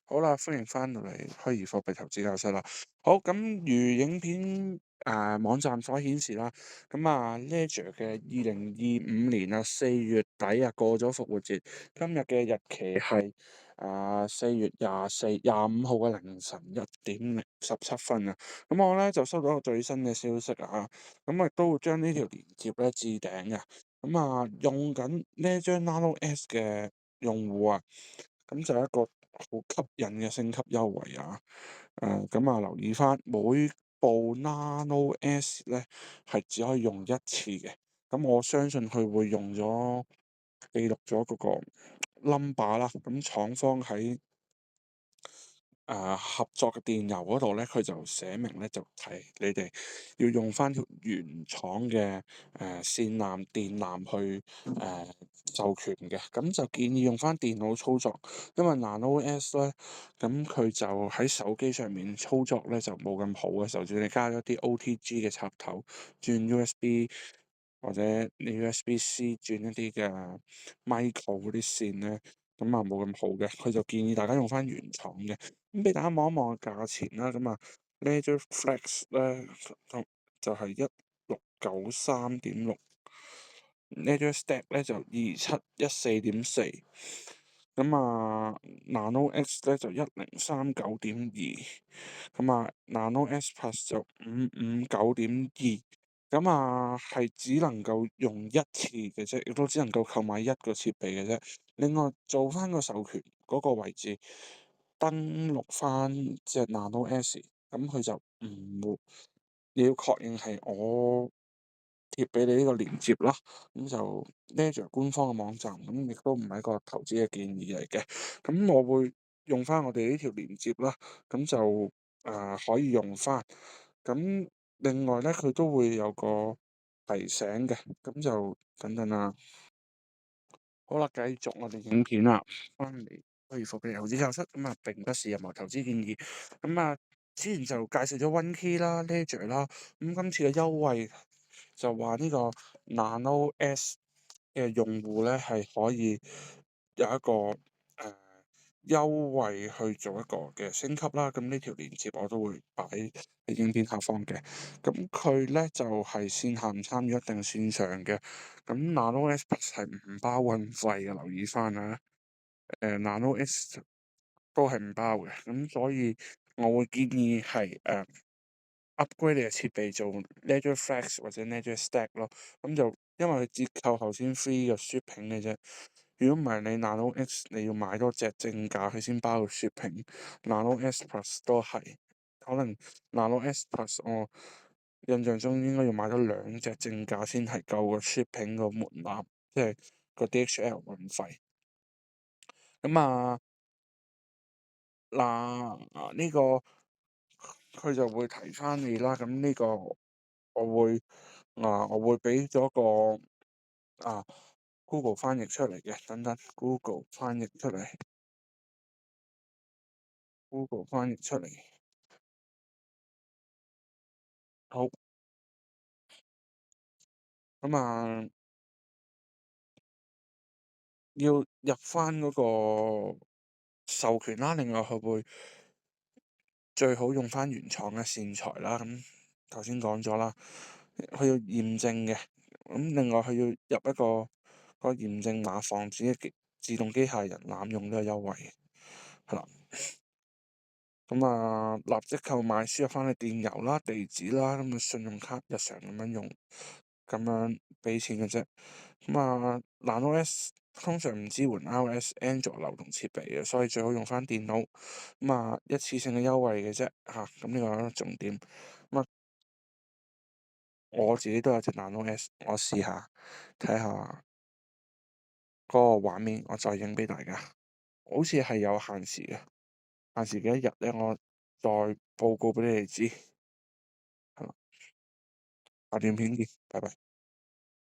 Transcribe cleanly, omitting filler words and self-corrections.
好啦，歡迎翻到嚟虛擬貨幣投資教室啦。好，咁如影片網站所顯示啦，Ledger 嘅2025年4月底過咗復活節，今日嘅日期係4月25號嘅凌晨1點17分啊。咁我咧就收到一個最新嘅消息啊，咁亦都會將呢條連接咧置頂嘅。用緊呢張 Nano S 嘅用戶啊，咁就一個好吸引嘅升級優惠啊！留意翻每部 Nano S 咧係只可以用一次嘅，咁我相信佢會記錄咗嗰個 number 啦，咁廠方喺合作嘅電郵嗰度咧，佢就寫明咧就提你哋要用翻條原廠嘅線纜電纜去授權嘅，咁就建議用翻電腦操作，因為 Nano S 咧，咁佢就喺手機上面操作咧就冇咁好嘅，就算你加咗啲 OTG 嘅插頭，轉 USB 或者你 USB-C 轉一啲嘅 micro 嗰啲線咧，冇咁好嘅，佢就建議大家用翻原廠嘅。咁俾大家望一望個價錢啦，Ledger Flex 咧就係1693.6，Ledger Stack 咧就2714.4，Nano X 咧就1039.2，Nano S Plus 就559.2。係只能夠用一次嘅啫，亦都只能夠購買一個設備嘅啫。另外做翻個授權嗰個位置，登錄翻隻 Nano S，咁佢就唔會，你要確認係我貼俾你呢個連接啦。咁就 Ledger 官方嘅網站，咁亦都唔係一個投資嘅建議嚟嘅。咁我會用翻我哋呢條連接啦，咁就可以用翻。咁另外咧，佢都會有個提醒嘅，咁就等等啦。好啦，繼續我哋影片啦，翻嚟虛擬貨幣投資教室，並不是任何投資建議。之前就介紹咗 OneKey 啦、Ledger 啦，咁今次嘅優惠就話呢個 Nano S 嘅用戶咧係可以有一個優惠去做一個嘅升級啦。咁呢條連接我都會擺喺影片下方嘅。咁佢咧就係線下唔參與，一定線上嘅。咁 Nano S Plus 係唔包運費嘅，留意翻啊。Nano S 都係唔包嘅，咁所以我會建議係upgrade 你嘅設備做 Ledger Flex 或者 Ledger Stack 咯。咁就因為佢折扣頭先 free 嘅 shipping 嘅啫。如果唔係你 Nano X 你要買多隻正價佢先包個 shipping，Nano S Plus 都係，可能 Nano S Plus 我印象中應該要買多2隻正價先係夠個 shipping 個門檻，即係個 DHL 運費。呢個佢就會提翻你啦。咁呢個我會俾咗個Google 翻譯出嚟嘅，等等 Google 翻譯出嚟好。要入翻嗰個授權啦，另外佢會最好用翻原廠嘅線材啦。咁頭先講咗啦，佢要驗證嘅。咁另外佢要入一個驗證碼，防止自動機械人濫用呢個優惠。係啦。立即購買，輸入翻你電郵啦、地址啦，信用卡日常咁樣用，咁樣俾錢嘅啫。Nano S 通常唔支援 iOS、Android 流動設備嘅，所以最好用翻電腦。一次性嘅優惠嘅啫嚇，咁呢個係重點。我自己都有隻 Nano S，我試下睇下嗰個畫面，我再影俾大家。好似係有限時嘅，限時幾多日咧？我再報告俾你哋知。係啦，下段片見，拜拜。